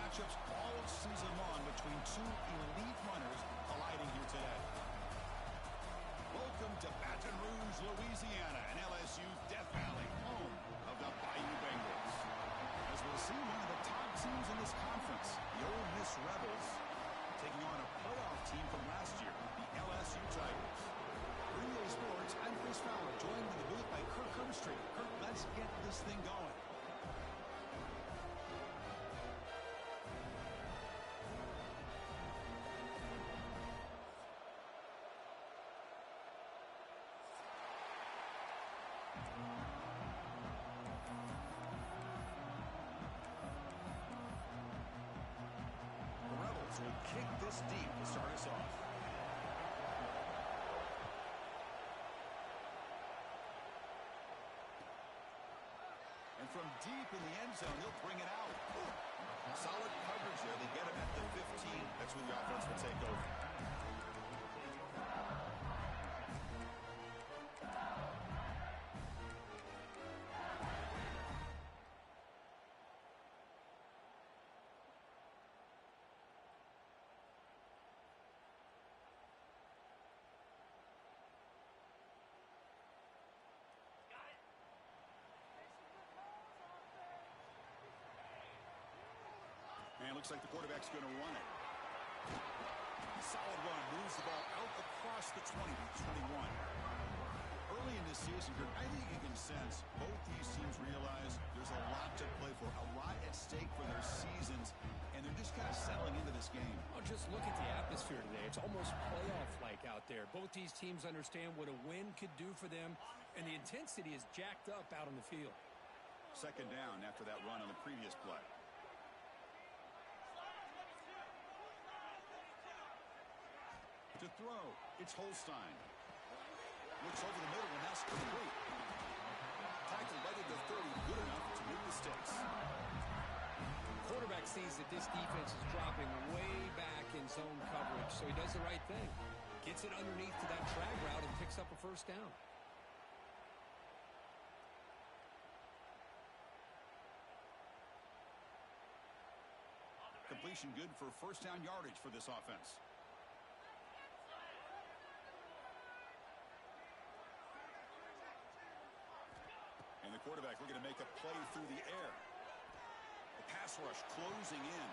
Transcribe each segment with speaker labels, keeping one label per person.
Speaker 1: matchups all season long between two elite runners colliding here today. Welcome to Baton Rouge, Louisiana, and LSU's Death Valley, home of the Bayou Bengals. As we'll see, one of the top teams in this conference, the Ole Miss Rebels, taking on a playoff team from last year, the LSU Tigers. For EA Sports, I'm Chris Fowler, joined in the booth by Kirk Herbstreit. Kirk, let's get this thing going. Will kick this deep to start us off. And from deep in the end zone, he'll bring it out. Solid coverage there. They get him at the 15. That's where the offense will take over. And it looks like the quarterback's going to run it. Solid run. Moves the ball out across the 20, 21. Early in this season, I think you can sense both these teams realize there's a lot to play for, a lot at stake for their seasons, and they're just kind of settling into this game.
Speaker 2: Oh, just look at the atmosphere today. It's almost playoff-like out there. Both these teams understand what a win could do for them, and the intensity is jacked up out on the field.
Speaker 1: Second down after that run on the previous play. To throw, it's Holstein. Looks over the middle, and that's complete. Tackled right at the 30, good enough to make the sticks.
Speaker 2: Quarterback sees that this defense is dropping way back in zone coverage, so he does the right thing. Gets it underneath to that drag route and picks up a first down.
Speaker 1: Completion good for first down yardage for this offense. And the quarterback looking to make a play through the air. The pass rush closing in.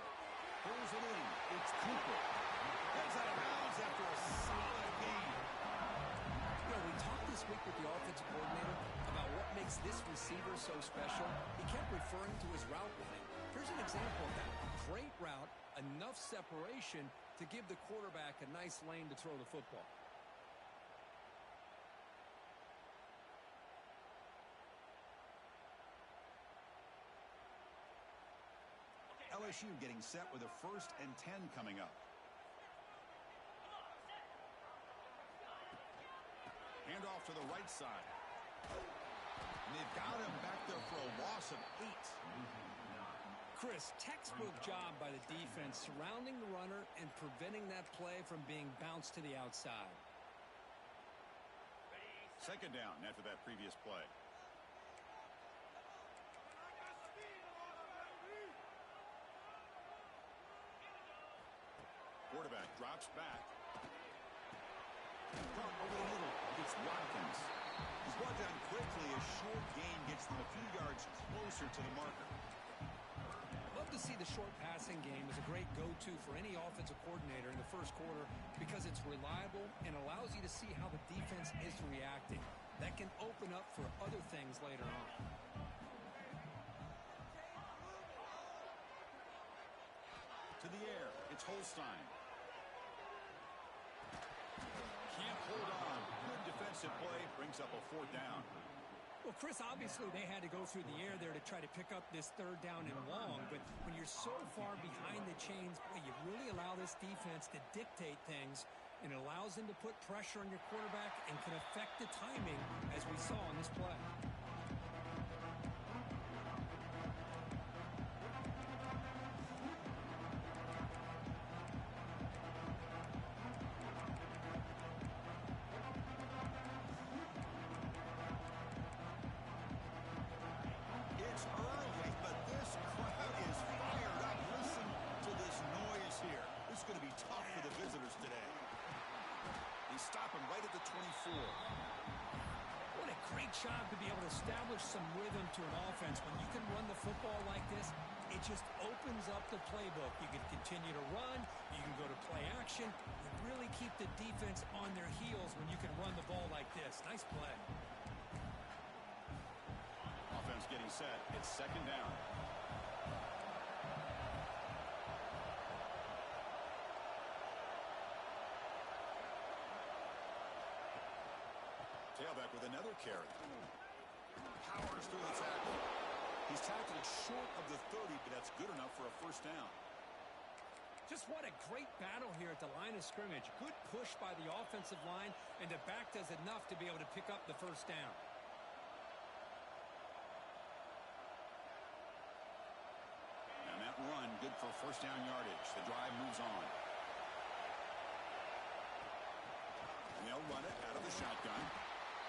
Speaker 1: Pulls it in. It's Cooper. Gets out of bounds after a solid gain.
Speaker 2: You know, we talked this week with the offensive coordinator about what makes this receiver so special. He kept referring to his route running. Here's an example of that. Great route, enough separation to give the quarterback a nice lane to throw the football.
Speaker 1: LSU getting set with a 1st and 10 coming up. Handoff to the right side. And they've got him back there for a loss of 8.
Speaker 2: Chris, textbook job by the defense surrounding the runner and preventing that play from being bounced to the outside.
Speaker 1: Second down after that previous play. Quarterback drops back. Over the middle. It's Watkins. He's brought down quickly. A short gain gets them a few yards closer to the marker.
Speaker 2: Love to see the short passing game as a great go-to for any offensive coordinator in the first quarter because it's reliable and allows you to see how the defense is reacting. That can open up for other things later on.
Speaker 1: To the air, it's Holstein. Can't hold on. Good defensive play. Brings up a 4th down.
Speaker 2: Well, Chris, obviously they had to go through the air there to try to pick up this 3rd down and long, but when you're so far behind the chains, boy, you really allow this defense to dictate things, and it allows them to put pressure on your quarterback and can affect the timing, as we saw on this play.
Speaker 1: It's early, but this crowd is fired up. Listen
Speaker 2: great job to be able to establish some rhythm to an offense. When you can run the football like this, it just opens up the playbook. You can continue to run. You can go to play action. You really keep the defense on their heels when you can run the ball like this. Nice play.
Speaker 1: Offense getting set. It's second down. Tailback with another carry. Powers through the tackle. He's tackled short of the 30, but that's good enough for a first down.
Speaker 2: Just what a great battle here at the line of scrimmage. Good push by the offensive line, and the back does enough to be able to pick up the first down.
Speaker 1: And that run, good for first down yardage. The drive moves on. And they'll run it out of the shotgun.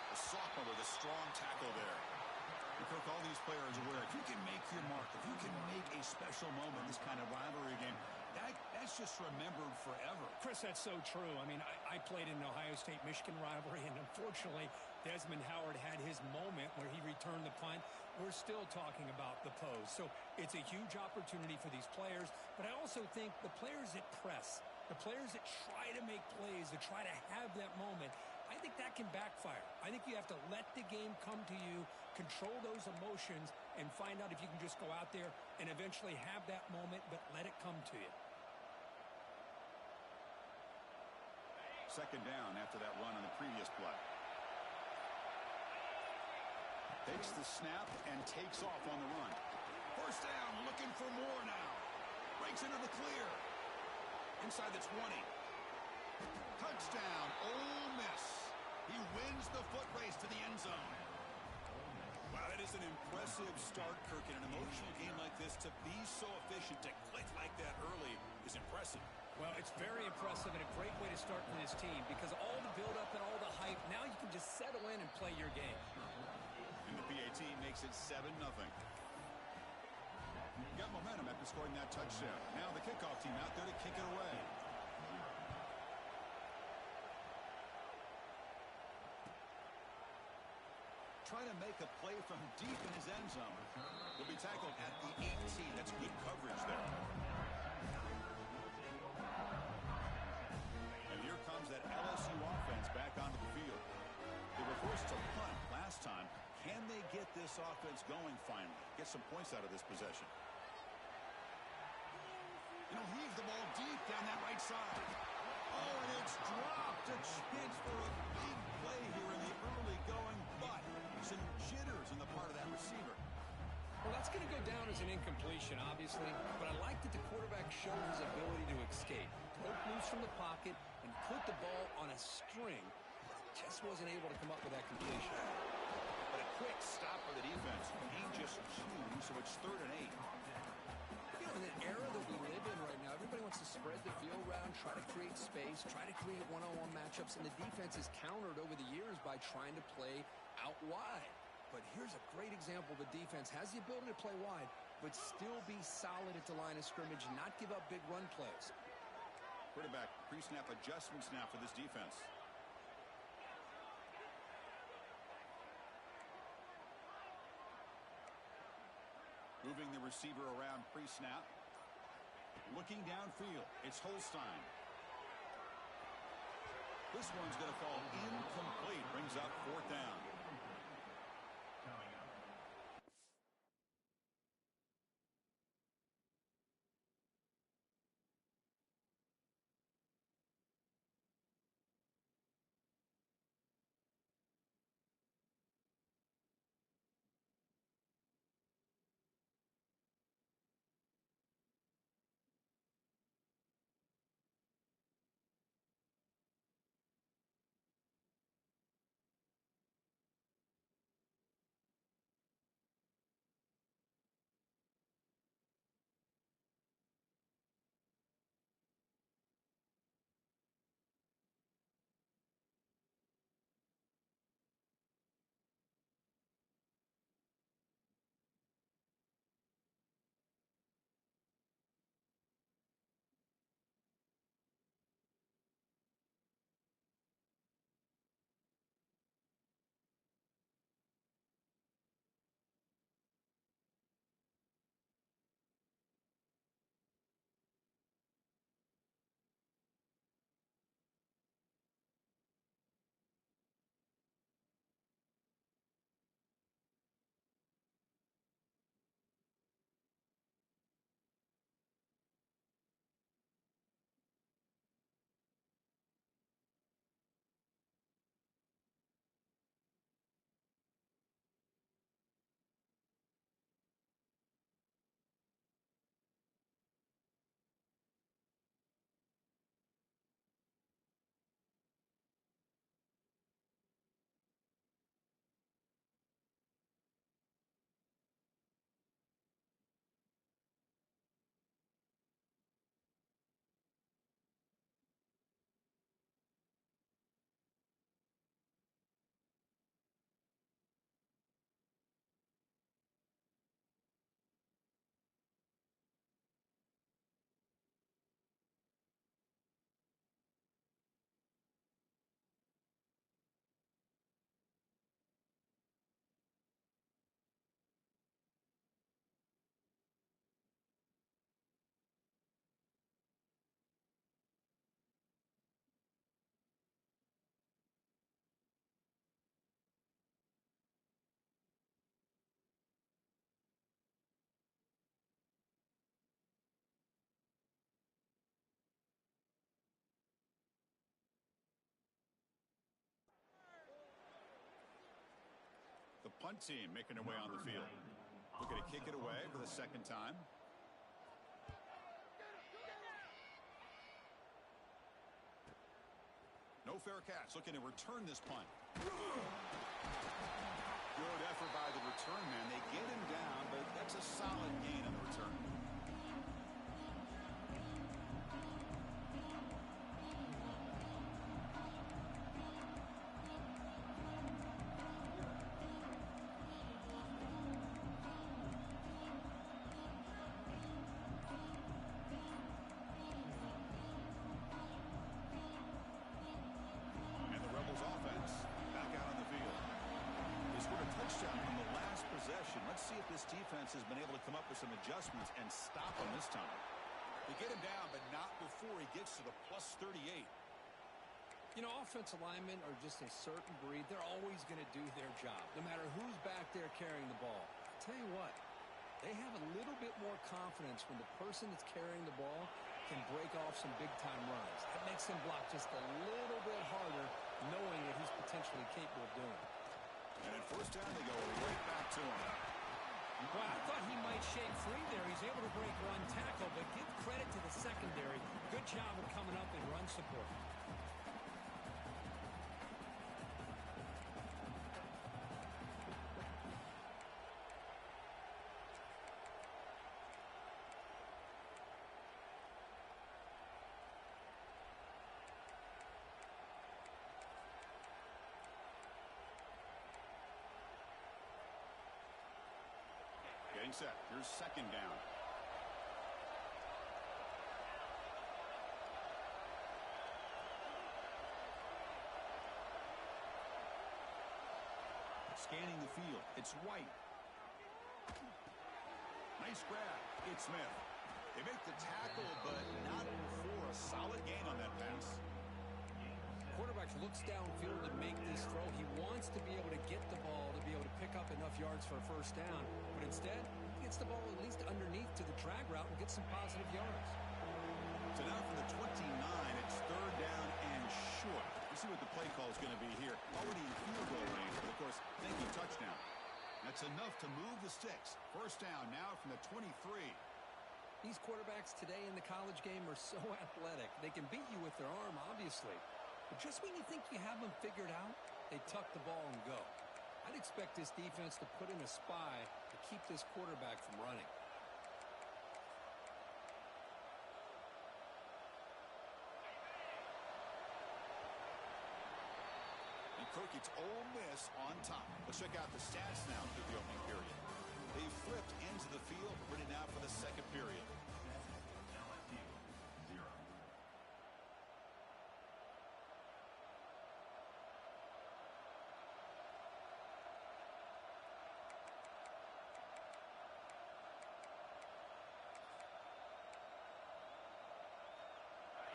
Speaker 1: A sophomore with a strong tackle there. And Kirk, all these players are aware, if you can make your mark, if you can make a special moment in this kind of rivalry game, that's just remembered forever.
Speaker 2: Chris, that's so true. I mean, I played in an Ohio State-Michigan rivalry, and unfortunately, Desmond Howard had his moment where he returned the punt. We're still talking about the pose. So it's a huge opportunity for these players, but I also think the players that press, the players that try to make plays, that try to have that moment, I think that can backfire. I think you have to let the game come to you, control those emotions, and find out if you can just go out there and eventually have that moment, but let it come to you.
Speaker 1: Second down after that run on the previous play. Takes the snap and takes off on the run. First down, looking for more now. Breaks into the clear. Inside the 20. Touchdown, Ole Miss. He wins the foot race to the end zone. Wow, that is an impressive start, Kirk. In an emotional game like this, to be so efficient, to click like that early is impressive.
Speaker 2: Well, it's very impressive and a great way to start for this team because all the build-up and all the hype, now you can just settle in and play your game.
Speaker 1: And the PAT makes it 7-0. Got momentum after scoring that touchdown. Now the kickoff team out there to kick it away. Trying to make a play from deep in his end zone. He'll be tackled at the 18. That's good coverage there. And here comes that LSU offense back onto the field. They were forced to punt last time. Can they get this offense going finally? Get some points out of this possession. And he'll heave the ball deep down that right side. Oh, and it's dropped. A chance for a big play here in the early going, but some jitters on the part of that receiver.
Speaker 2: Well, that's going to go down as an incompletion, obviously, but I like that the quarterback showed his ability to escape, broke loose from the pocket, and put the ball on a string. Just wasn't able to come up with that completion.
Speaker 1: But a quick stop for the defense. Gain just 2, so it's 3rd and 8.
Speaker 2: You know, in the era that we live in right now, everybody wants to spread the field around, try to create space, try to create one-on-one matchups, and the defense is countered over the years by trying to play out wide. But here's a great example. The defense has the ability to play wide, but still be solid at the line of scrimmage and not give up big run plays.
Speaker 1: Quarterback pre-snap adjustments now for this defense. Moving the receiver around pre-snap. Looking downfield. It's Holstein. This one's going to fall incomplete. Brings up 4th down. punt team making their way on the field. Looking to kick it away for the second time. No fair catch. Looking to return this punt. Good effort by the return man. They get him down, but that's a solid gain on the return. Let's see if this defense has been able to come up with some adjustments and stop him this time. They get him down, but not before he gets to the +38.
Speaker 2: You know, offensive linemen are just a certain breed. They're always going to do their job, no matter who's back there carrying the ball. I'll tell you what, they have a little bit more confidence when the person that's carrying the ball can break off some big-time runs. That makes him block just a little bit harder, knowing that he's potentially capable of doing it.
Speaker 1: And at first down, they go right back to him.
Speaker 2: Well, I thought he might shake free there. He's able to break one tackle, but give credit to the secondary. Good job of coming up in run support.
Speaker 1: Getting set. Here's second down. Scanning the field. It's White. Nice grab. It's Smith. They make the tackle, but not before a solid gain on that pass.
Speaker 2: Quarterback looks downfield to make this throw. He wants to be able to get the ball to be able to pick up enough yards for a first down, but instead he gets the ball at least underneath to the drag route and gets some positive yards.
Speaker 1: So now from the 29, it's third down and short. We'll see what the play call is going to be here. Already in field goal range, but of course thinking touchdown. That's enough to move the sticks. First down now from the 23.
Speaker 2: These quarterbacks today in the college game are so athletic. They can beat you with their arm, obviously. But just when you think you have them figured out, they tuck the ball and go. I'd expect this defense to put in a spy to keep this quarterback from running.
Speaker 1: And Kirk, it's Ole Miss on top. Let's check out the stats now through the opening period. They flipped into the field, ready now for the second period.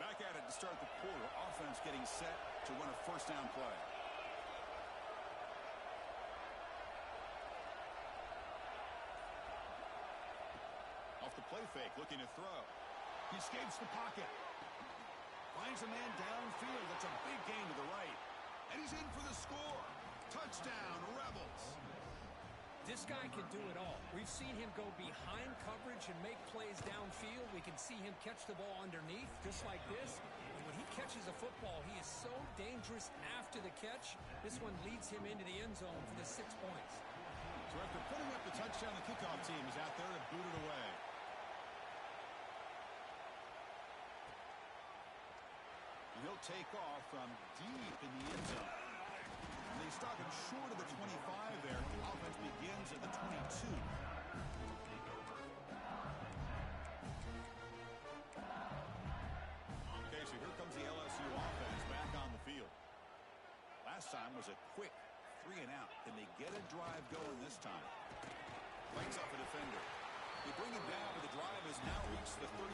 Speaker 1: Back at it to start the quarter. Offense getting set to run a first down play. Off the play fake, looking to throw. He escapes the pocket. Finds a man downfield. That's a big gain to the right. And he's in for the score. Touchdown, Rebels.
Speaker 2: This guy can do it all. We've seen him go behind coverage and make plays downfield. We can see him catch the ball underneath, just like this. And when he catches a football, he is so dangerous after the catch. This one leads him into the end zone for the 6 points.
Speaker 1: So after putting up the touchdown, the kickoff team is out there to boot it away. And he'll take off from deep in the end zone. And they stop him short of the 25 there. The offense begins at the 22. Okay, so here comes the LSU offense back on the field. Last time was a quick 3 and out. Can they get a drive going this time? Lights up a defender. They bring him down, but the drive has now reached the 35.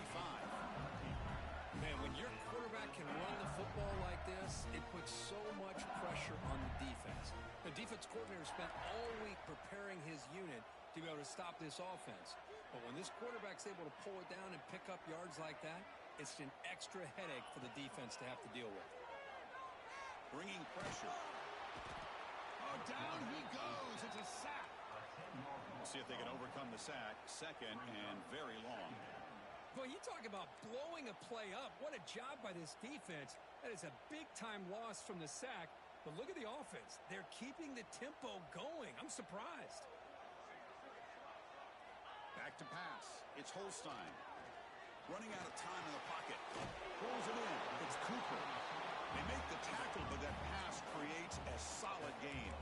Speaker 2: Man, when your quarterback can run the football like this, it puts so much pressure on the defense. The defense coordinator spent all week preparing his unit to be able to stop this offense. But when this quarterback's able to pull it down and pick up yards like that, it's an extra headache for the defense to have to deal with.
Speaker 1: Bringing pressure. down he goes. It's a sack. We'll see if they can overcome the sack. Second and very long.
Speaker 2: Well, you talk about blowing a play up. What a job by this defense. That is a big-time loss from the sack. But look at the offense. They're keeping the tempo going. I'm surprised.
Speaker 1: Back to pass. It's Holstein. Running out of time in the pocket. Pulls it in. It's Cooper. They make the tackle, but that pass creates a solid gain.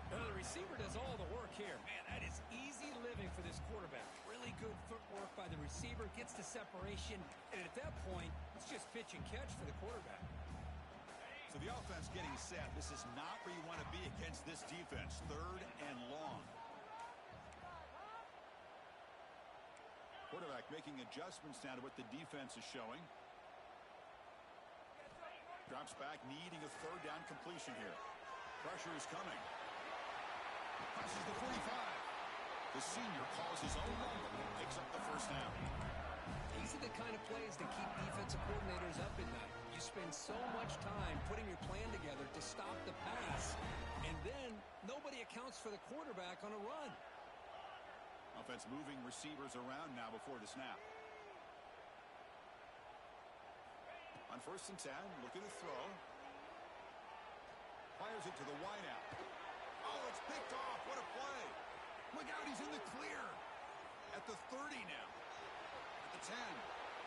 Speaker 2: Now, the receiver does all the work here. Man, that is easy living for this quarterback. Really good footwork by the receiver. Gets the separation. And at that point, it's just pitch and catch for the quarterback.
Speaker 1: So the offense getting set. This is not where you want to be against this defense. Third and long. Quarterback making adjustments now to what the defense is showing. Drops back, needing a third down completion here. Pressure is coming. Passes the 45. The senior calls his own number. Picks up the first down.
Speaker 2: These are the kind of plays that keep defensive coordinators up at night. You spend so much time putting your plan together to stop the pass, and then nobody accounts for the quarterback on a run.
Speaker 1: Offense moving receivers around now before the snap. On first and 10, looking to throw. Fires it to the wideout. Oh, it's picked off. What a play. Look out, he's in the clear. At the 30 now. At the 10.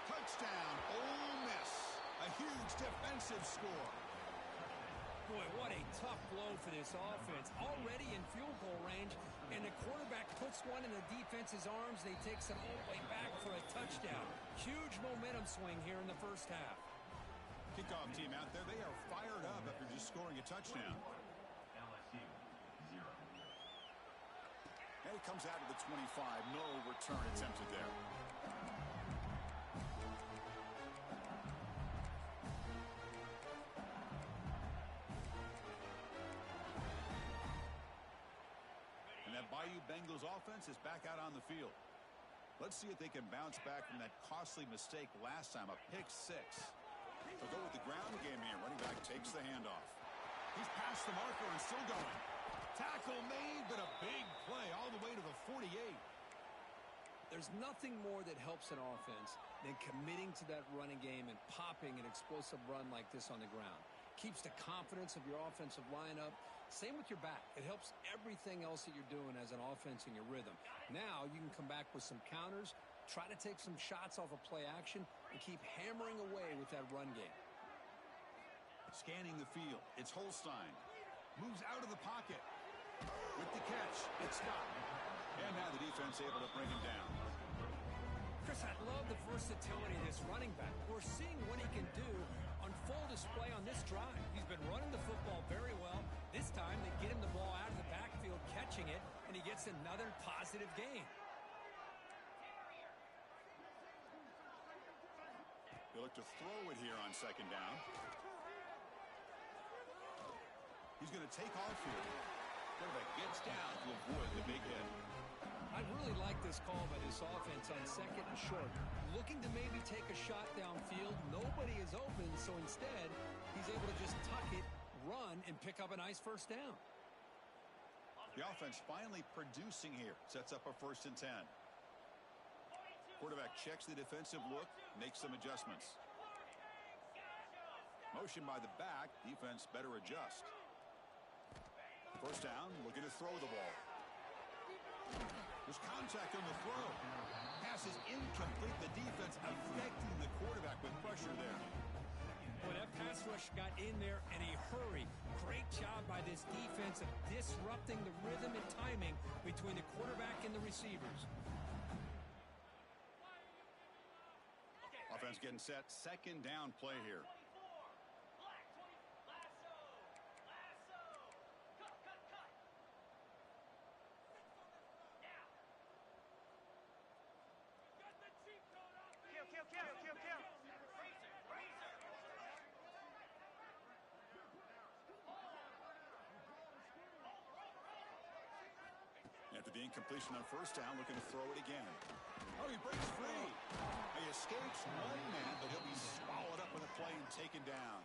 Speaker 1: Touchdown, Ole Miss. A huge defensive score.
Speaker 2: Boy, what a tough blow for this offense. Already in field goal range, and the quarterback puts one in the defense's arms. They takes it all the way back for a touchdown. Huge momentum swing here in the first half.
Speaker 1: Kickoff team out there, they are fired up after just scoring a touchdown. And it comes out of the 25. No return attempted there. And that Bayou Bengals offense is back out on the field. Let's see if they can bounce back from that costly mistake last time, a pick six. They'll go with the ground game here. Running back takes the handoff. He's past the marker and still going. Tackle made, but a big play all the way to the 48.
Speaker 2: There's nothing more that helps an offense than committing to that running game and popping an explosive run like this on the ground. Keeps the confidence of your offensive lineup. Same with your back. It helps everything else that you're doing as an offense in your rhythm. Now you can come back with some counters, try to take some shots off of play action, and keep hammering away with that run game.
Speaker 1: Scanning the field. It's Holstein. Moves out of the pocket. With the catch, it's Scott. And now the defense able to bring him down.
Speaker 2: Chris, I love the versatility of this running back. We're seeing what he can do on full display on this drive. He's been running the football very well. This time they get him the ball out of the backfield, catching it, and he gets another positive gain.
Speaker 1: They look to throw it here on second down. He's going to take off here. Quarterback gets down to avoid the big hit.
Speaker 2: I really like this call by this offense on second and short. Looking to maybe take a shot downfield. Nobody is open, so instead, he's able to just tuck it, run, and pick up a nice first down.
Speaker 1: The offense finally producing here. Sets up a first and 10. Quarterback checks the defensive look, makes some adjustments. Motion by the back. Defense better adjust. First down, looking to throw the ball. There's contact on the throw. Pass is incomplete. The defense affecting the quarterback with pressure there.
Speaker 2: Well, that pass rush got in there in a hurry. Great job by this defense of disrupting the rhythm and timing between the quarterback and the receivers.
Speaker 1: Offense getting set. Second down play here. After the incompletion on first down, looking to throw it again. Oh, he breaks free. He escapes one man, but he'll be swallowed up with a play and taken down.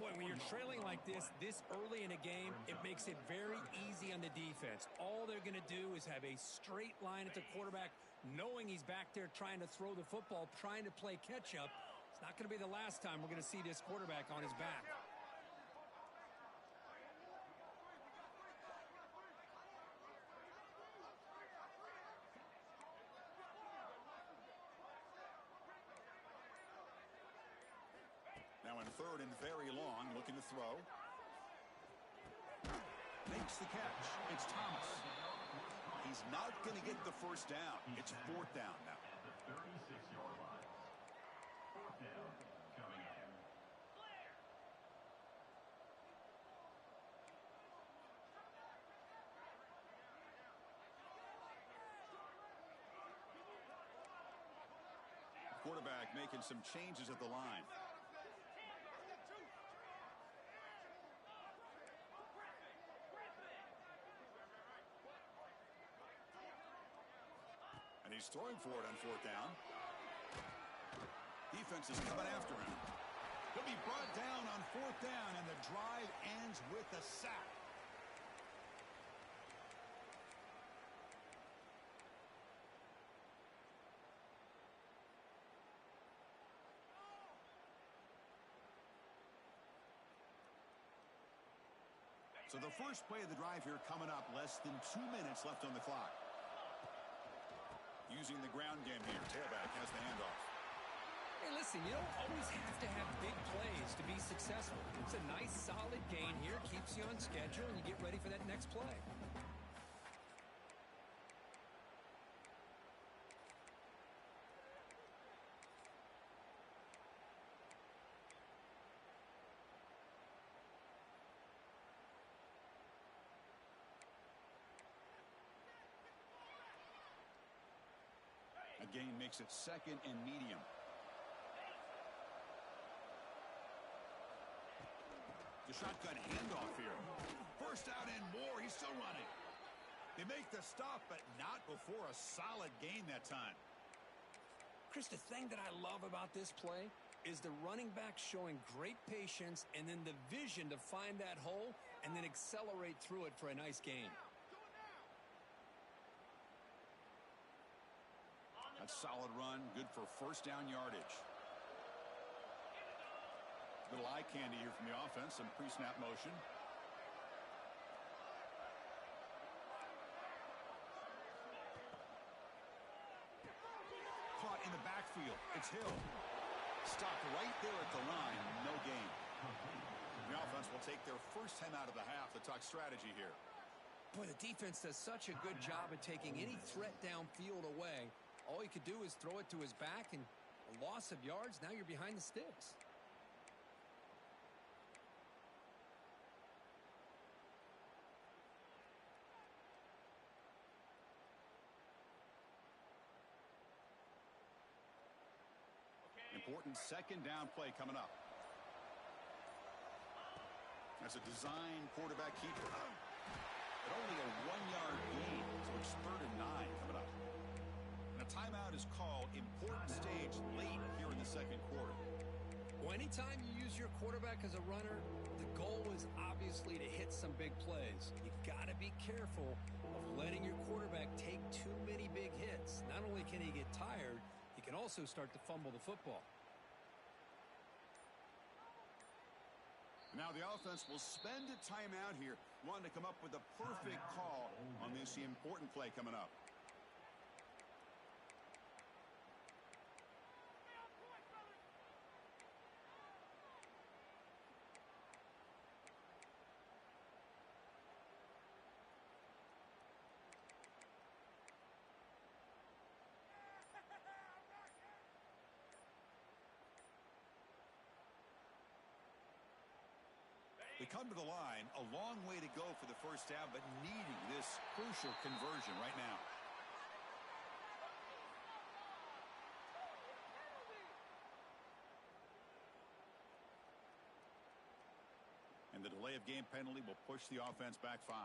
Speaker 2: Boy, when you're trailing like this early in a game, it makes it very easy on the defense. All they're going to do is have a straight line at the quarterback, knowing he's back there trying to throw the football, trying to play catch-up. It's not going to be the last time we're going to see this quarterback on his back.
Speaker 1: Now in third and very long, looking to throw. Makes the catch. It's Thomas. He's not going to get the first down. It's fourth down now.
Speaker 3: At the 36-yard line. Fourth down coming up.
Speaker 1: Quarterback making some changes at the line. And he's throwing for it on fourth down. Defense is coming after him. He'll be brought down on fourth down, and the drive ends with a sack. So the first play of the drive here coming up, less than 2 minutes left on the clock. Using the ground game here. Tailback has the handoff.
Speaker 2: Hey, listen, you don't always have to have big plays to be successful. It's a nice, solid gain here. Keeps you on schedule, and you get ready for that next play.
Speaker 1: Again, makes it second and medium. The shotgun handoff here. First out and more. He's still running. They make the stop, but not before a solid gain that time.
Speaker 2: Chris, the thing that I love about this play is the running back showing great patience and then the vision to find that hole and then accelerate through it for a nice gain.
Speaker 1: That's solid run, good for first down yardage. Little eye candy here from the offense, some pre-snap motion. Caught in the backfield. It's Hill. Stopped right there at the line. No gain. The offense will take their first time out of the half to talk strategy here.
Speaker 2: Boy, the defense does such a good job of taking any threat downfield away. All you could do is throw it to his back, and a loss of yards, now you're behind the sticks.
Speaker 1: Important second down play coming up. That's a design quarterback keeper. But only a 1-yard gain, so it's third and 9 coming up. And a timeout is called. Important stage late here in the second quarter.
Speaker 2: Well, anytime you use your quarterback as a runner, the goal is obviously to hit some big plays. You got to be careful of letting your quarterback take too many big hits. Not only can he get tired, he can also start to fumble the football.
Speaker 1: Now the offense will spend a timeout here, wanting to come up with a perfect call on this important play coming up. They come to the line, a long way to go for the first down, but needing this crucial conversion right now. And the delay of game penalty will push the offense back 5.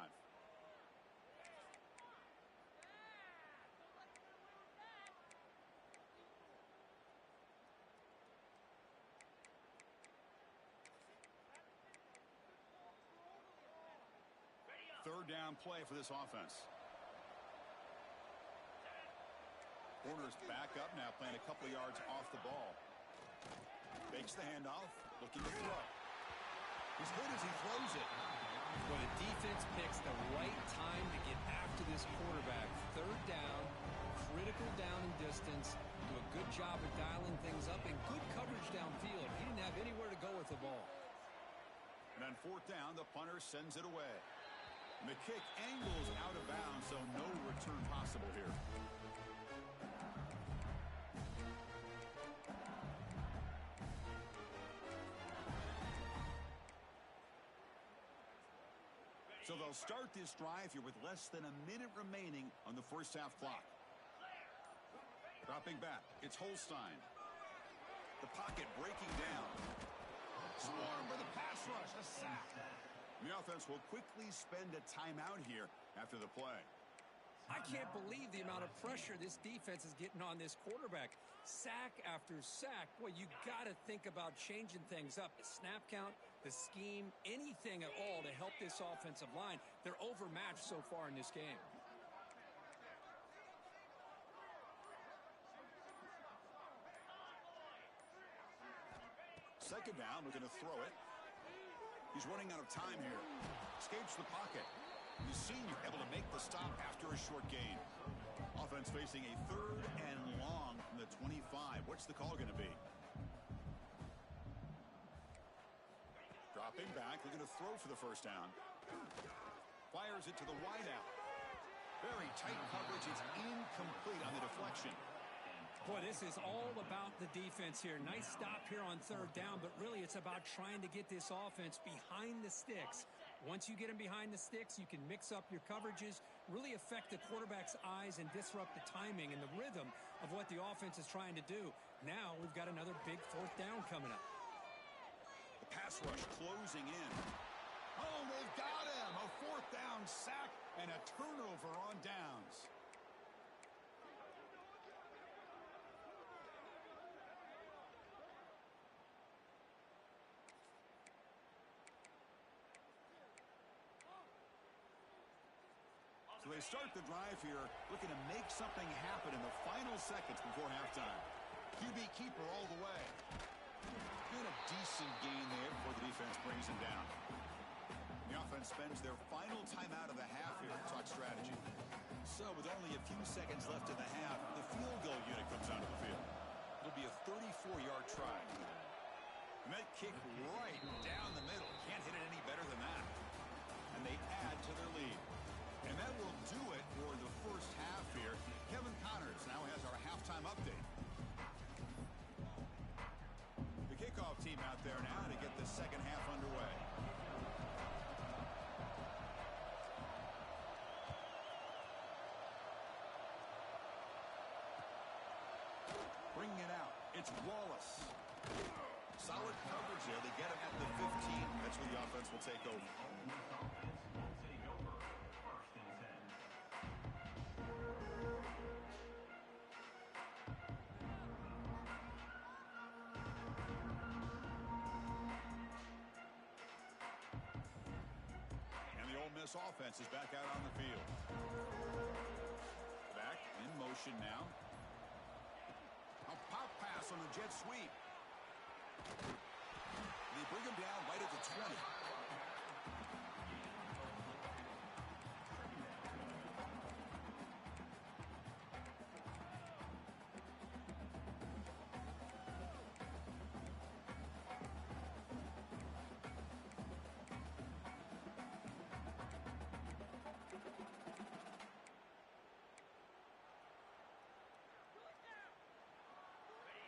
Speaker 1: third down play for this offense. Corners back up now, playing a couple of yards off the ball. Fakes the handoff, looking to throw. He's hit as he throws it.
Speaker 2: Well, the defense picks the right time to get after this quarterback. Third down, critical down and distance. Do a good job of dialing things up and good coverage downfield. He didn't have anywhere to go with the ball.
Speaker 1: And on fourth down, the punter sends it away. And the kick angles out of bounds, so no return possible here. So they'll start this drive here with less than a minute remaining on the first half clock. Dropping back, it's Holstein. The pocket breaking down. Swarm for the pass rush, a sack. The offense will quickly spend a timeout here after the play.
Speaker 2: I can't believe the amount of pressure this defense is getting on this quarterback. Sack after sack. Well, you got to think about changing things up. The snap count, the scheme, anything at all to help this offensive line. They're overmatched so far in this game.
Speaker 1: Second down, looking to throw it. He's running out of time here. Escapes the pocket. The senior able to make the stop after a short gain. Offense facing a third and long from the 25. What's the call going to be? Dropping back, looking to throw for the first down. Fires it to the wideout. Very tight coverage. It's incomplete on the deflection.
Speaker 2: Boy, this is all about the defense here. Nice stop here on third down, but really it's about trying to get this offense behind the sticks. Once you get them behind the sticks, you can mix up your coverages, really affect the quarterback's eyes and disrupt the timing and the rhythm of what the offense is trying to do. Now we've got another big fourth down coming up.
Speaker 1: The pass rush closing in. Oh, they've got him. A fourth down sack and a turnover on downs. So they start the drive here, looking to make something happen in the final seconds before halftime. QB keeper all the way. Doing a decent gain there before the defense brings him down. The offense spends their final timeout of the half here to talk strategy. So with only a few seconds left in the half, the field goal unit comes onto the field. It'll be a 34-yard try. And that kick right down the middle. Can't hit it any better than that. And they add to their lead. And that will do it for the first half here. Kevin Connors now has our halftime update. The kickoff team out there now to get the second half underway. Bringing it out. It's Wallace. Solid coverage there. They get him at the 15. That's where the offense will take over. Offense is back out on the field. Back in motion now. A pop pass on the jet sweep. They bring him down right at the 20.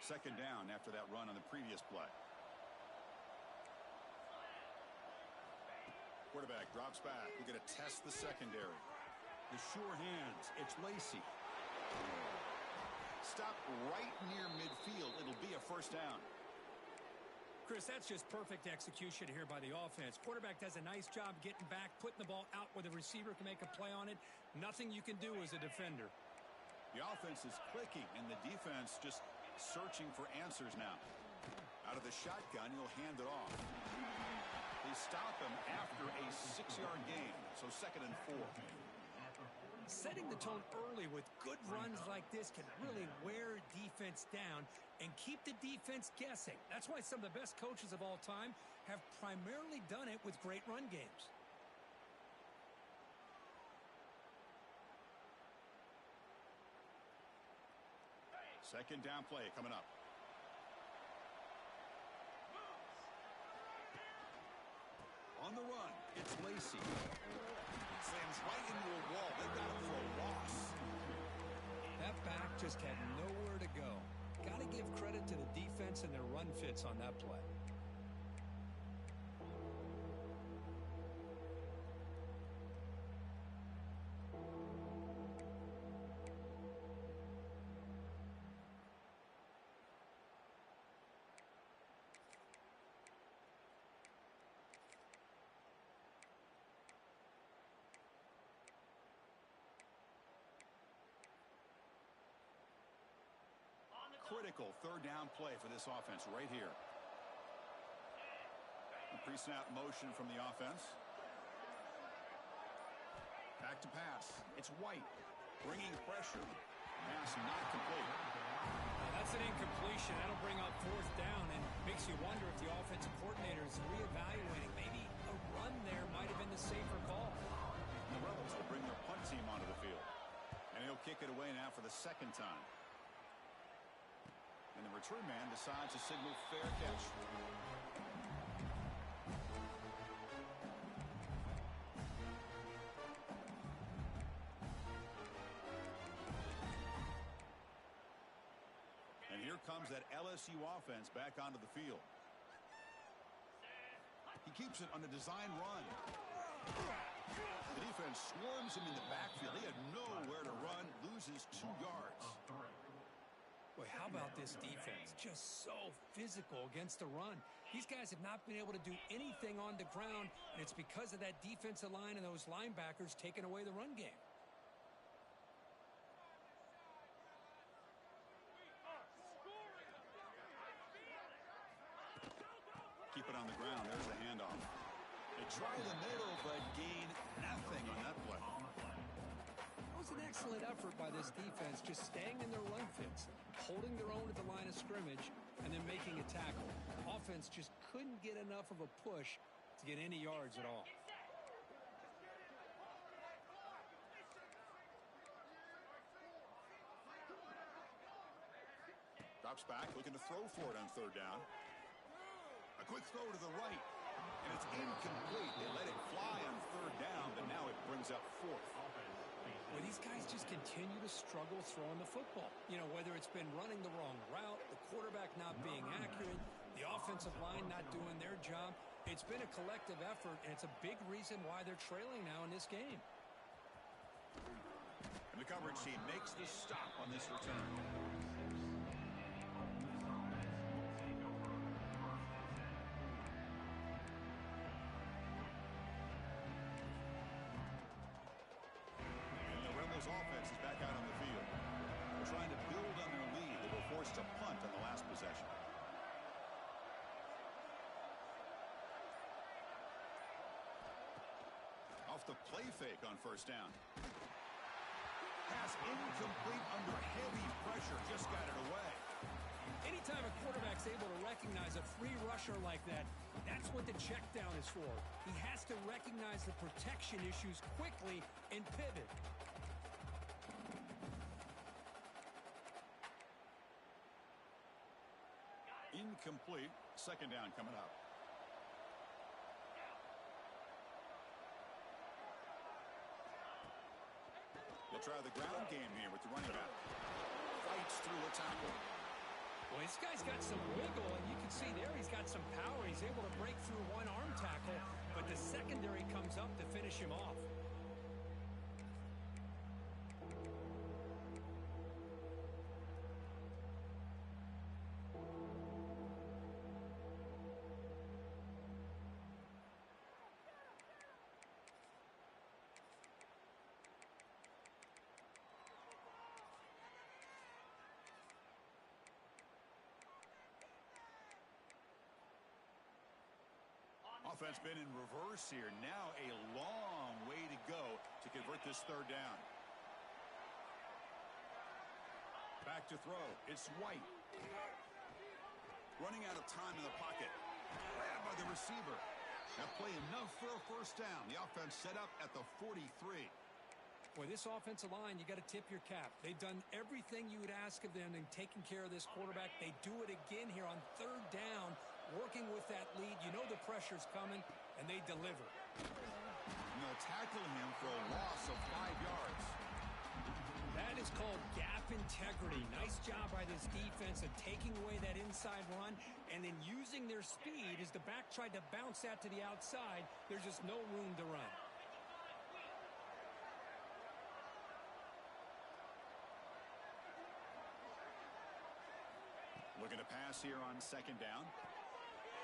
Speaker 1: Second down after that run on the previous play. Quarterback drops back. We're going to test the secondary. The sure hands. It's Lacey. Stop right near midfield. It'll be a first down.
Speaker 2: Chris, that's just perfect execution here by the offense. Quarterback does a nice job getting back, putting the ball out where the receiver can make a play on it. Nothing you can do as a defender.
Speaker 1: The offense is clicking, and the defense just searching for answers now. Out of the shotgun, he'll hand it off. They stop him after a 6-yard gain, so 2nd and 4.
Speaker 2: Setting the tone early with good runs like this can really wear defense down and keep the defense guessing. That's why some of the best coaches of all time have primarily done it with great run games.
Speaker 1: Second down play coming up. On the run, it's Lacy. Slams right into a wall. They got him for a loss.
Speaker 2: That back just had nowhere to go. Got to give credit to the defense and their run fits on that play.
Speaker 1: Critical third down play for this offense right here. Pre-snap motion from the offense. Back to pass. It's White bringing pressure. Pass not complete.
Speaker 2: That's an incompletion. That'll bring up 4th down and makes you wonder if the offensive coordinator is reevaluating. Maybe a run there might have been the safer call.
Speaker 1: The Rebels will bring their punt team onto the field. And he'll kick it away now for the 2nd time. And the return man decides to signal fair catch. And here comes that LSU offense back onto the field. He keeps it on a design run. The defense swarms him in the backfield. He had nowhere to run, loses 2 yards.
Speaker 2: Boy, how about this defense? Just so physical against the run. These guys have not been able to do anything on the ground, and it's because of that defensive line and those linebackers taking away the run game.
Speaker 1: Keep it on the ground. There's the handoff. They try the middle, but gain nothing on that play.
Speaker 2: That was an excellent effort by this defense, just staying in their run fits, holding their own at the line of scrimmage, and then making a tackle. Offense just couldn't get enough of a push to get any yards at all.
Speaker 1: Drops back, looking to throw for it on 3rd down. A quick throw to the right, and it's incomplete. They let it fly on 3rd down, but now it brings up 4th.
Speaker 2: Well, these guys just continue to struggle throwing the football. You know, whether it's been running the wrong route, the quarterback not being accurate, the offensive line not doing their job. It's been a collective effort, and it's a big reason why they're trailing now in this game.
Speaker 1: And the coverage team makes the stop on this return. Offense is back out on the field. They're trying to build on their lead. They were forced to punt on the last possession. Off the play fake on 1st down. Pass incomplete under heavy pressure. Just got it away.
Speaker 2: Anytime a quarterback's able to recognize a free rusher like that, that's what the check down is for. He has to recognize the protection issues quickly and pivot.
Speaker 1: Incomplete. 2nd down coming up. They'll try the ground game here with the running back. Fights through a tackle.
Speaker 2: Well, this guy's got some wiggle, and you can see there he's got some power. He's able to break through one arm tackle, but the secondary comes up to finish him off.
Speaker 1: Offense been in reverse here. Now a long way to go to convert this third down. Back to throw. It's White. Running out of time in the pocket. Grabbed by the receiver. That play enough for a first down. The offense set up at the 43.
Speaker 2: Boy, this offensive line, you got to tip your cap. They've done everything you would ask of them in taking care of this quarterback. They do it again here on third down, working with that lead. You know the pressure's coming, and they deliver.
Speaker 1: And they'll tackle him for a loss of 5 yards.
Speaker 2: That is called gap integrity. Nice job by this defense of taking away that inside run and then using their speed as the back tried to bounce that to the outside. There's just no room to run.
Speaker 1: Looking to pass here on second down.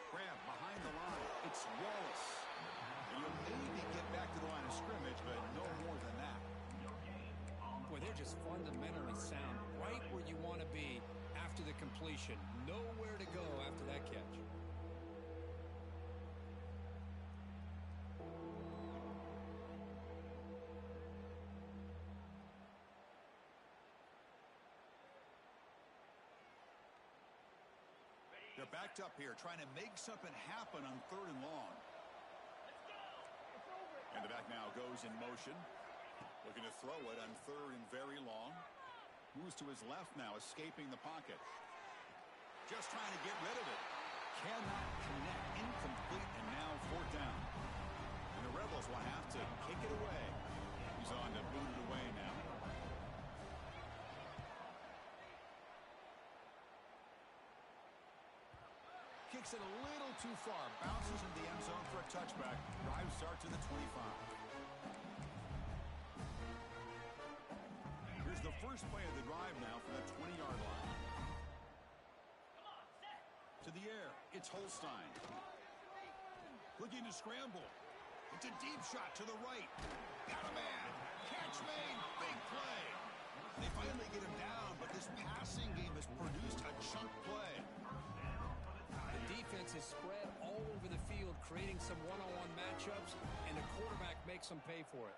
Speaker 1: Grab behind the line. It's Wallace. And you'll maybe get back to the line of scrimmage, but no more than that.
Speaker 2: Boy, they're just fundamentally sound. Right where you want to be after the completion. Nowhere to go after that catch.
Speaker 1: They're backed up here, trying to make something happen on third and long. And the back now goes in motion. Looking to throw it on third and very long. Moves to his left now, escaping the pocket. Just trying to get rid of it. Cannot connect. Incomplete, and now fourth down. And the Rebels will have to kick it away. He's on to boot it away now. Kicks it a little too far. Bounces into the end zone for a touchback. Drive starts to the 25. Here's the first play of the drive now from the 20-yard line. To the air. It's Holstein. Looking to scramble. It's a deep shot to the right. Got a man. Catch made. Big play. They finally get him down, but this passing game has produced a chunk play.
Speaker 2: The defense is spread all over the field, creating some one-on-one matchups, and the quarterback makes them pay for it.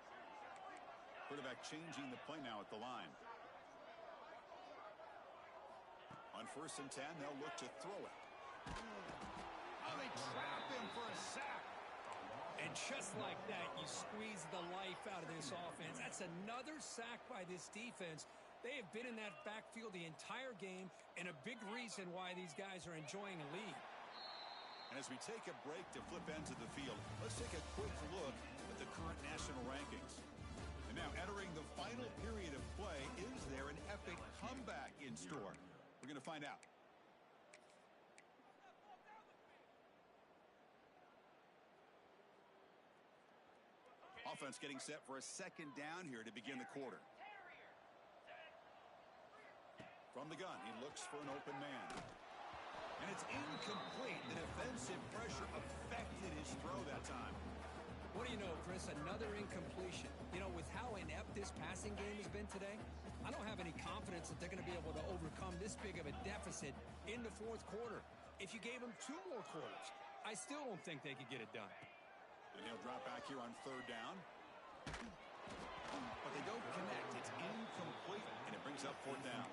Speaker 1: Quarterback changing the play now at the line. On 1st and 10, they'll look to throw it. Oh, they trap him for a sack.
Speaker 2: And just like that, you squeeze the life out of this offense. That's another sack by this defense. They have been in that backfield the entire game, and a big reason why these guys are enjoying a lead.
Speaker 1: And as we take a break to flip ends of the field, let's take a quick look at the current national rankings. And now entering the final period of play, is there an epic comeback in store? We're going to find out. Offense getting set for a second down here to begin the quarter. From the gun, he looks for an open man. And it's incomplete. The defensive pressure affected his throw that time.
Speaker 2: What do you know, Chris? Another incompletion. You know, with how inept this passing game has been today, I don't have any confidence that they're going to be able to overcome this big of a deficit in the fourth quarter. If you gave them 2 more quarters, I still don't think they could get it done.
Speaker 1: And he'll drop back here on third down. But they don't connect. It's incomplete, and it brings up fourth down.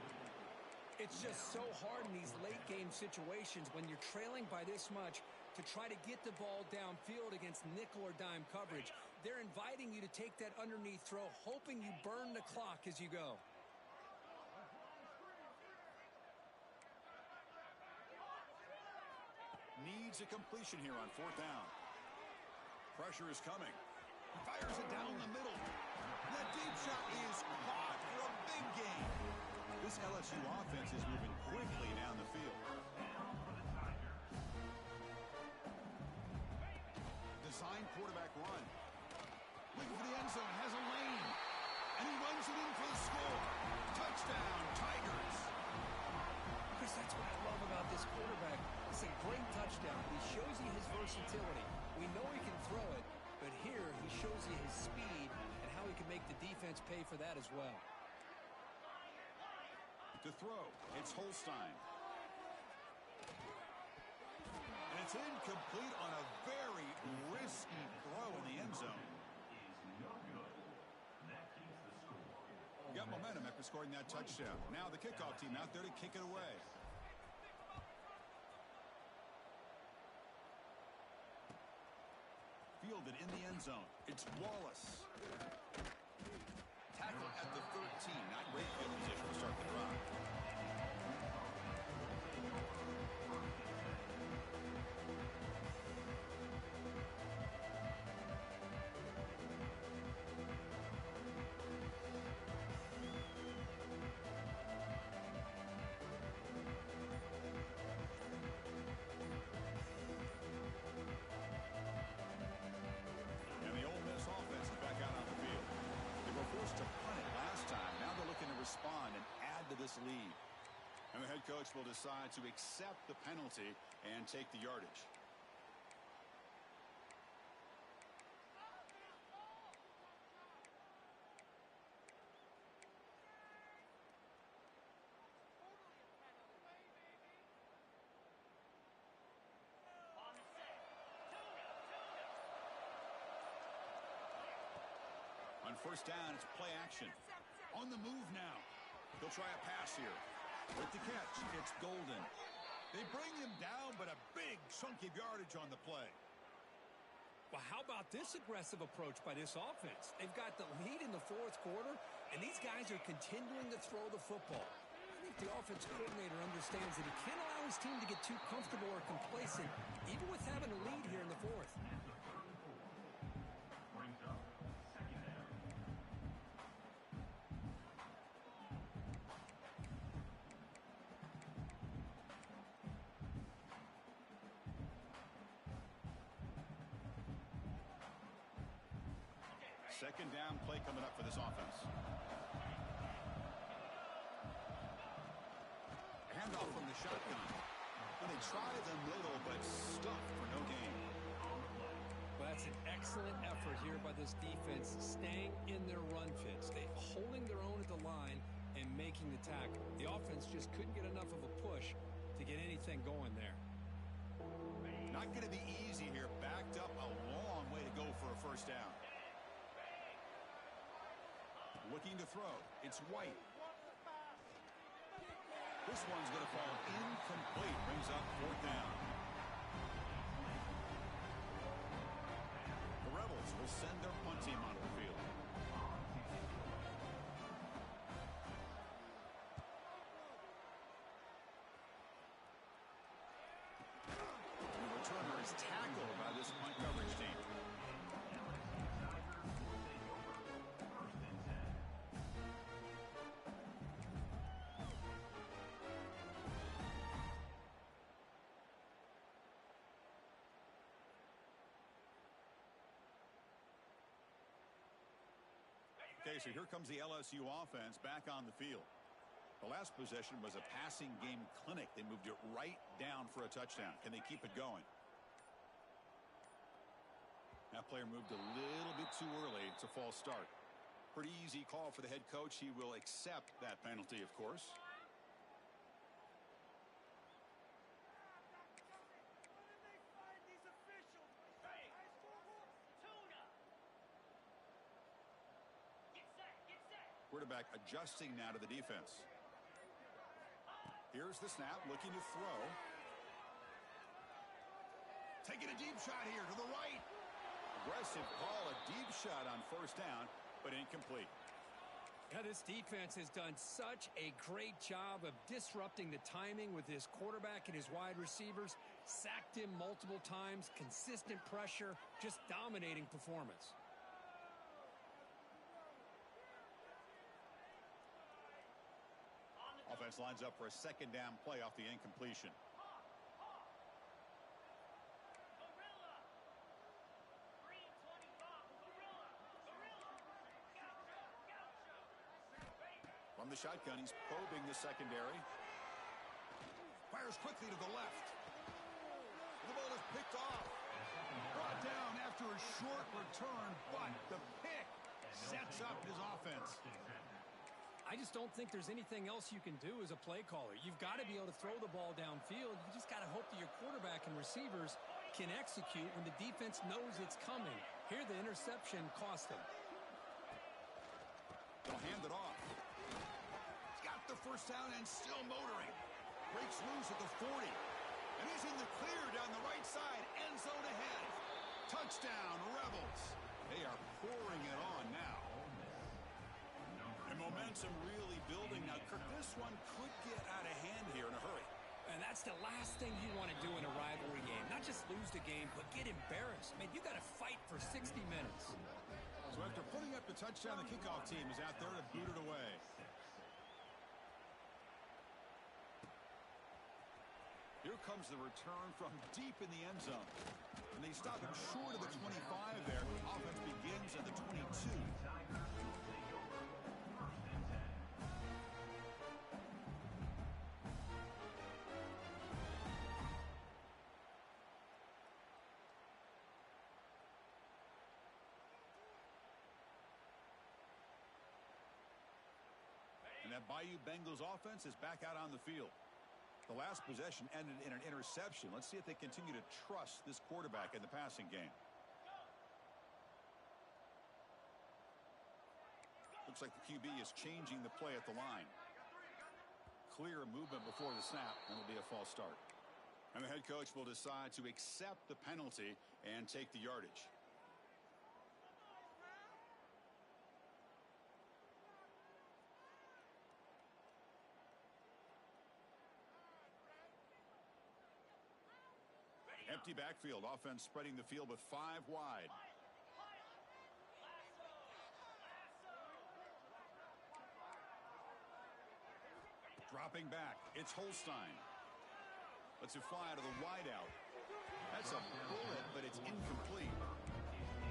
Speaker 2: It's just so hard in these late-game situations when you're trailing by this much to try to get the ball downfield against nickel or dime coverage. They're inviting you to take that underneath throw, hoping you burn the clock as you go.
Speaker 1: Needs a completion here on fourth down. Pressure is coming. Fires it down the middle. That deep shot is caught for a big gain. This LSU offense is moving quickly down the field. Design quarterback run. Looking for the end zone. Has a lane. And he runs it in for the score. Touchdown, Tigers.
Speaker 2: Chris, that's what I love about this quarterback. It's a great touchdown. He shows you his versatility. We know he can throw it, but here he shows you his speed and how he can make the defense pay for that as well.
Speaker 1: To throw, it's Holstein. And it's It's incomplete on a very risky throw in the end zone.
Speaker 3: Is no good. That keeps the score.
Speaker 1: Got momentum after scoring that touchdown. Now the kickoff team out there to kick it away. Fielded in the end zone. It's Wallace. Tackle at the 13. Not great field position to start the drive. And the Ole Miss offense is back out on the field. They were forced to punt it last time. Now they're looking to respond and add to this lead. And the head coach will decide to accept the penalty and take the yardage. On first down, it's play action. On the move now. He'll try a pass here. With the catch, it's Golden. They bring him down, but a big chunk of yardage on the play.
Speaker 2: Well, how about this aggressive approach by this offense? They've got the lead in the fourth quarter, and these guys are continuing to throw the football. I think the offense coordinator understands that he can't allow his team to get too comfortable or complacent, even with having a lead here in the fourth.
Speaker 3: Brings up second down.
Speaker 1: Second down play coming up for this offense. Handoff from the shotgun. And they try the middle, but stuffed for no gain.
Speaker 2: Well, that's an excellent effort here by this defense, staying in their run fits. They holding their own at the line and making the tackle. The offense just couldn't get enough of a push to get anything going there.
Speaker 1: Not going to be easy here. Backed up a long way to go for a first down. Looking to throw. It's White. This one's going to fall incomplete. Brings up fourth down. The Rebels will send their punt team onto the field. The returner is tackled by this punt coverage team. Okay, so here comes the LSU offense back on the field. The last possession was a passing game clinic. They moved it right down for a touchdown. Can they keep it going? That player moved a little bit too early. It's a false start. Pretty easy call for the head coach. He will accept that penalty, of course. Quarterback adjusting now to the defense. Here's the snap, looking to throw. Taking a deep shot here to the right. Aggressive call, a deep shot on first down, but incomplete.
Speaker 2: Yeah, this defense has done such a great job of disrupting the timing with his quarterback and his wide receivers. Sacked him multiple times, consistent pressure, just dominating performance.
Speaker 1: Offense lines up for a second down play off the incompletion. From the shotgun, he's probing the secondary. Fires quickly to the left. The ball is picked off. Brought down after a short return, but the pick sets up his offense.
Speaker 2: I just don't think there's anything else you can do as a play caller. You've got to be able to throw the ball downfield. You just got to hope that your quarterback and receivers can execute when the defense knows it's coming. Here, the interception cost them.
Speaker 1: They'll hand it off. He's got the first down and still motoring. Breaks loose at the 40. And he's in the clear down the right side. End zone ahead. Touchdown, Rebels. They are pouring it on now. And momentum really building. Now, Kirk, this one could get out of hand here in a hurry.
Speaker 2: And that's the last thing you want to do in a rivalry game. Not just lose the game, but get embarrassed. Man, you got to fight for 60 minutes.
Speaker 1: So after putting up the touchdown, the kickoff team is out there to boot it away. Here comes the return from deep in the end zone. And they stop him short of the 25 there. Offense begins at the 22. And that Bayou Bengals offense is back out on the field. The last possession ended in an interception. Let's see if they continue to trust this quarterback in the passing game. Looks like the QB is changing the play at the line. Clear movement before the snap, and it'll be a false start. And the head coach will decide to accept the penalty and take the yardage. Empty backfield. Offense spreading the field with 5 wide. Dropping back. It's Holstein. Lets it fly to the wideout. That's a bullet, but it's incomplete.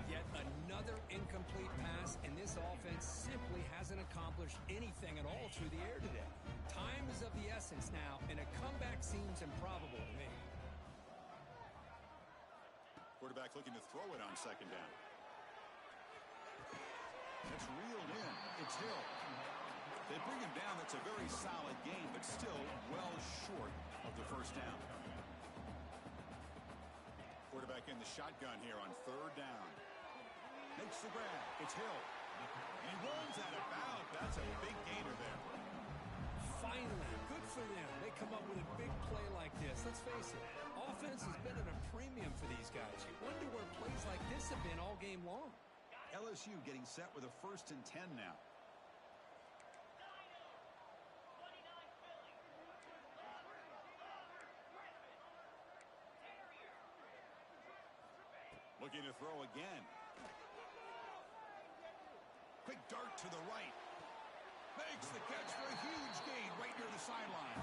Speaker 2: Yet another incomplete pass, and this offense simply hasn't accomplished anything at all through the air today. Time is of the essence now, and a comeback seems improbable to me.
Speaker 1: Quarterback looking to throw it on second down. It's reeled in. It's Hill. They bring him down. That's a very solid game, but still well short of the first down. Quarterback in the shotgun here on third down. Makes the grab. It's Hill. And he runs out of bounds. That's a big gainer there.
Speaker 2: Finally, good for them. They come up with a big play like this. Let's face it, offense has been at a premium for these guys. You wonder where plays like this have been all game long.
Speaker 1: LSU getting set with a 1st and 10 now. Looking to throw again. Quick dart to the right. Makes the catch for a huge gain right near the sideline.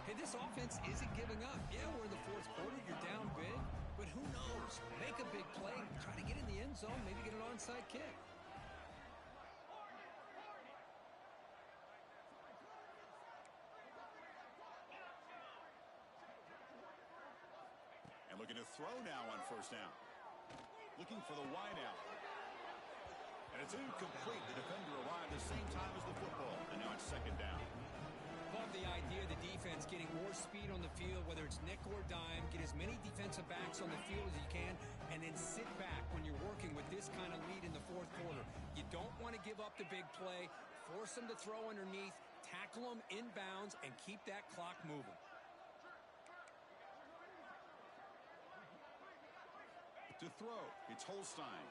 Speaker 2: Hey, this offense isn't giving up. Yeah, we're in the fourth quarter. You're down big. But who knows? Make a big play. Try to get in the end zone. Maybe get an onside kick.
Speaker 1: And looking to throw now on first down. Looking for the wideout. And it's incomplete. The defender arrived the same time as the football. And now it's second down.
Speaker 2: Love the idea of the defense getting more speed on the field, whether it's nickel or dime. Get as many defensive backs on the field as you can, and then sit back when you're working with this kind of lead in the fourth quarter. You don't want to give up the big play. Force them to throw underneath. Tackle them inbounds, and keep that clock moving.
Speaker 1: To throw, it's Holstein.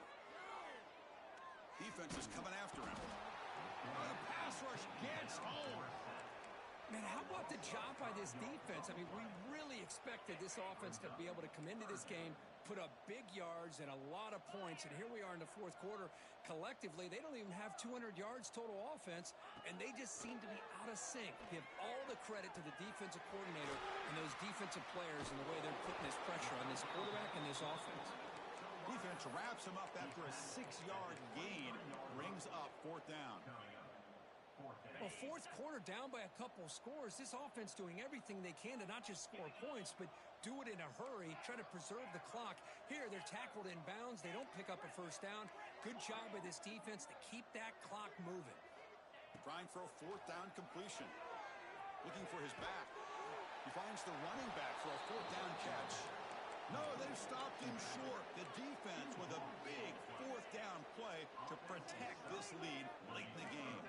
Speaker 1: Defense is coming after him. The pass rush gets home.
Speaker 2: Man, how about the job by this defense? I mean, we really expected this offense to be able to come into this game, put up big yards and a lot of points, and here we are in the fourth quarter. Collectively, they don't even have 200 yards total offense, and they just seem to be out of sync. Give all the credit to the defensive coordinator and those defensive players and the way they're putting this pressure on this quarterback and this offense.
Speaker 1: Defense wraps him up after a 6-yard gain. Brings up fourth down.
Speaker 2: Well, fourth quarter down by a couple scores. This offense doing everything they can to not just score points, but do it in a hurry, try to preserve the clock. Here, they're tackled in bounds. They don't pick up a first down. Good job by this defense to keep that clock moving.
Speaker 1: Trying for a fourth down completion. Looking for his back. He finds the running back for a fourth down stopped him short. The defense with a big fourth down play to protect this lead late in the game.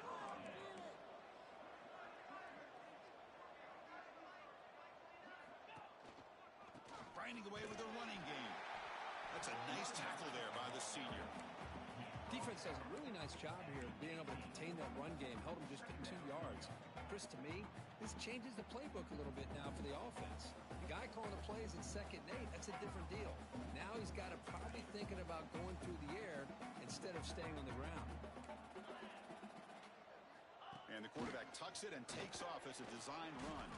Speaker 1: Grinding away with the running game. That's a nice tackle there by the senior.
Speaker 2: Defense does a really nice job here of being able to contain that run game, held him just at 2 yards. Chris, to me, this changes the playbook a little bit now for the offense. The guy calling the plays at 2nd and 8, that's a different deal. Now he's got to probably thinking about going through the air instead of staying on the ground.
Speaker 1: And the quarterback tucks it and takes off as a design run.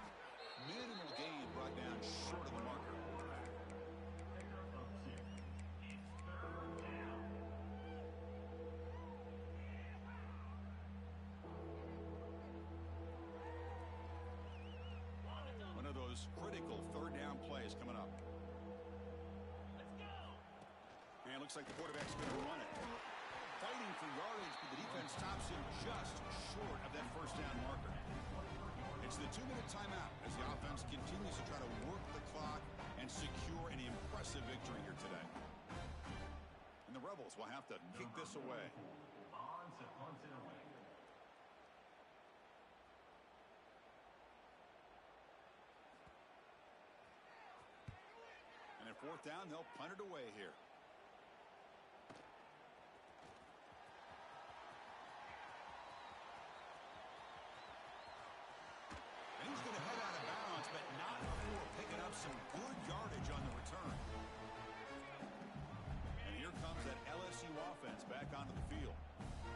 Speaker 1: Minimal gain brought down short of the marker. One of those critical third down plays coming up. And it looks like the quarterback's going to run it. Fighting for yardage, but the defense stops him just short of that first down marker. It's the 2-minute timeout as the offense continues to try to work the clock and secure an impressive victory here today. And the Rebels will have to kick this away.
Speaker 3: Bonds punts it away.
Speaker 1: And at 4th down, they'll punt it away here. And he's going to head out of bounds, but not before picking up some good yardage on the return. And here comes that LSU offense back onto the field.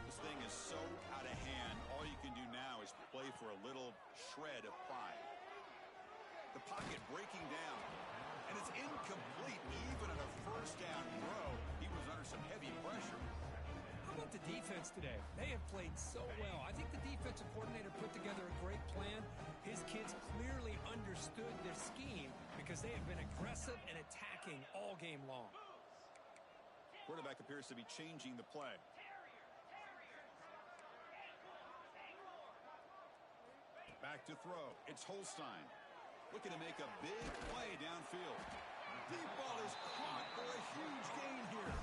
Speaker 1: This thing is so out of hand, all you can do now is play for a little shred of pride. The pocket breaking down. And it's incomplete. Even on a first down throw, he was under some heavy pressure.
Speaker 2: How about the defense today? They have played so well. I think the defensive coordinator put together a great plan. His kids clearly understood their scheme because they have been aggressive and attacking all game long.
Speaker 1: Quarterback appears to be changing the play. Back to throw. It's Holstein. Looking to make a big play downfield. Deep ball is caught for a huge gain here.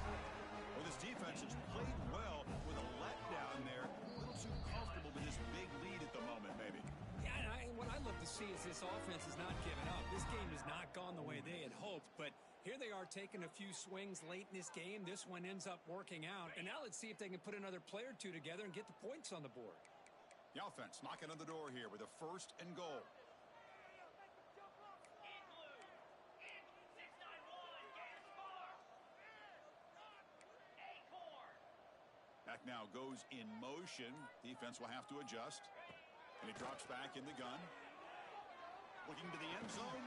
Speaker 1: Well, this defense has played well with a letdown there. A little too comfortable with this big lead at the moment, maybe.
Speaker 2: Yeah, and what I love to see is this offense is not giving up. This game has not gone the way they had hoped, but here they are taking a few swings late in this game. This one ends up working out, and now let's see if they can put another play or two together and get the points on the board.
Speaker 1: The offense knocking on the door here with a 1st and goal. Back now goes in motion. Defense will have to adjust. And he drops back in the gun. Looking to the end zone.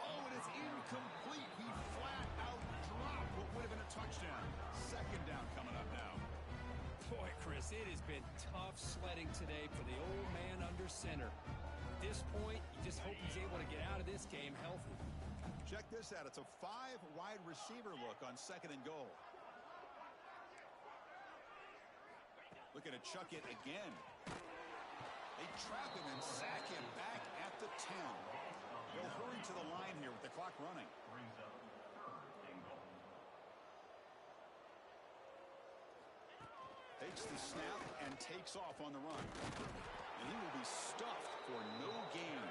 Speaker 1: Oh, and it's incomplete. He flat out dropped what would have been a touchdown. 2nd down coming up now.
Speaker 2: Boy, Chris, it has been tough sledding today for the old man under center. At this point, you just hope he's able to get out of this game healthy.
Speaker 1: Check this out. It's a 5-wide receiver look on 2nd and goal. Looking to chuck it again. They trap him and sack him back at the 10. They'll hurry to the line here with the clock running.
Speaker 3: Brings up 3rd and goal.
Speaker 1: Takes the snap and takes off on the run. And he will be stuffed for no gain.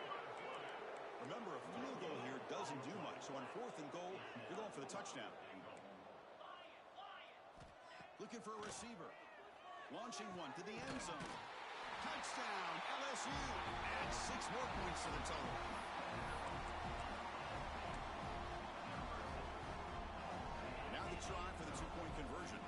Speaker 1: Remember, a field goal here doesn't do much. So on 4th and goal, you're going for the touchdown. Looking for a receiver. Launching one to the end zone. Touchdown, LSU. Add 6 more points to the total. Now the try for the 2-point conversion.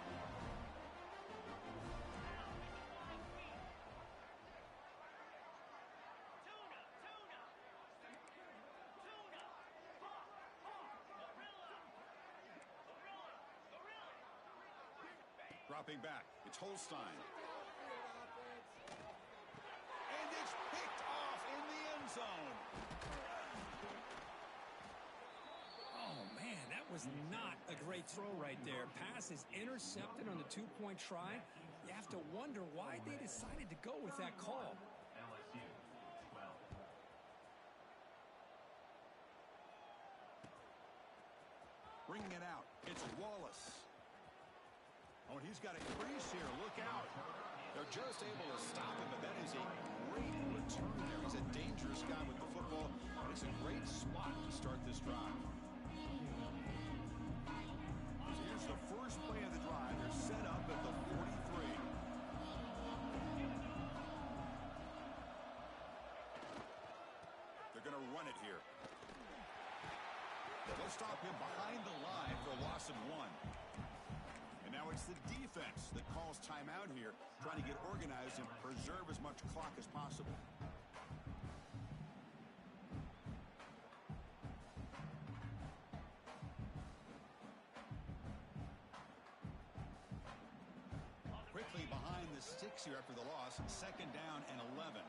Speaker 1: Dropping back. It's Holstein. And it's picked off in the end zone.
Speaker 2: Oh, man, that was not a great throw right there. Pass is intercepted on the 2-point try. You have to wonder why they decided to go with that call.
Speaker 3: LSU 12.
Speaker 1: Bringing it out. It's Wallace. Oh, and he's got a crease here. Look out. They're just able to stop him, but that is a great return there. He's a dangerous guy with the football, and it's a great spot to start this drive. So here's the first play of the drive. They're set up at the 43. They're going to run it here. They'll stop him behind the line for a loss of 1. And now it's the defense that calls timeout here, trying to get organized and preserve as much clock as possible. Quickly behind the sticks here after the loss, 2nd down and 11.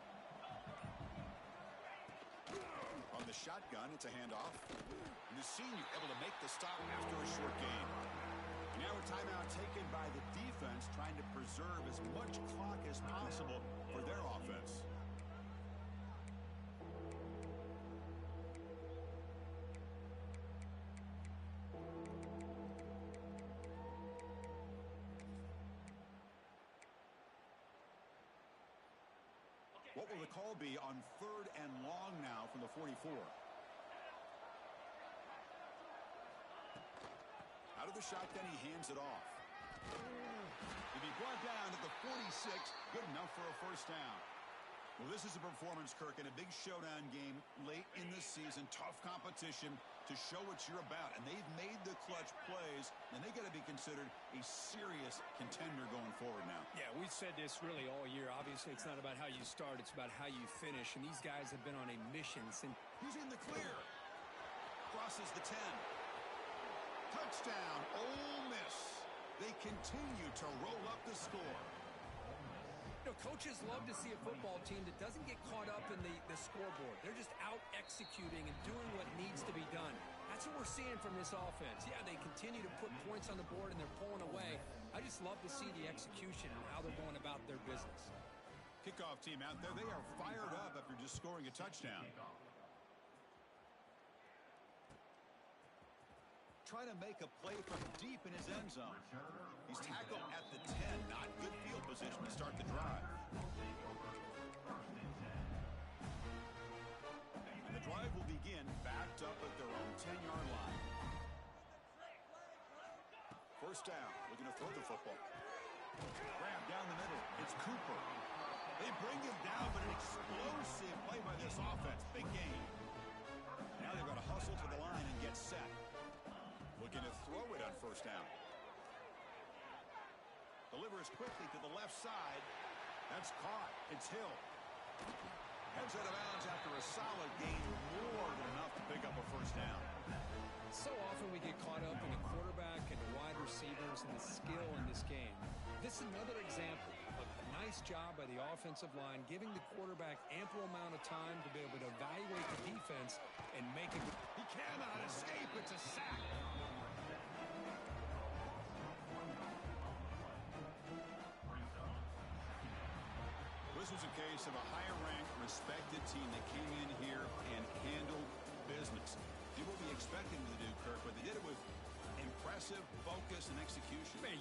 Speaker 1: On the shotgun, it's a handoff. And the senior able to make the stop after a short gain. Now a timeout taken by the defense, trying to preserve as much clock as possible for their offense. What will the call be on 3rd and long now from the 44? Out of the shotgun, he hands it off. To be brought down at the 46, good enough for a first down. Well, this is a performance, Kirk, in a big showdown game late in the season. Tough competition to show what you're about. And they've made the clutch plays, and they got to be considered a serious contender going forward now.
Speaker 2: Yeah, we've said this really all year. Obviously, it's not about how you start. It's about how you finish. And these guys have been on a mission since.
Speaker 1: He's in the clear. Crosses the 10. Touchdown, Ole Miss. They continue to roll up the score.
Speaker 2: You know, coaches love to see a football team that doesn't get caught up in the scoreboard. They're just out executing and doing what needs to be done. That's what we're seeing from this offense. Yeah, they continue to put points on the board and they're pulling away. I just love to see the execution and how they're going about their business.
Speaker 1: Kickoff team out there, they are fired up after just scoring a touchdown. Trying to make a play from deep in his end zone. He's tackled at the 10. Not good field position to start the drive. And the drive will begin backed up at their own 10-yard line. First down, looking to throw the football. Grab down the middle. It's Cooper. They bring him down, but an explosive play by this offense. Big gain. Now they've got to hustle to the line and get set. Looking to throw it on first down. Delivers quickly to the left side. That's caught. It's Hill. Heads out of bounds after a solid gain, more than enough to pick up a first down.
Speaker 2: So often we get caught up in the quarterback and the wide receivers and the skill in this game. This is another example of a nice job by the offensive line, giving the quarterback ample amount of time to be able to evaluate the defense and make it.
Speaker 1: He cannot escape. It's a sack. This was a case of a higher-ranked, respected team that came in here and handled business. Did what we expected them to do, Kirk, but they did it with impressive focus and execution.
Speaker 2: Man,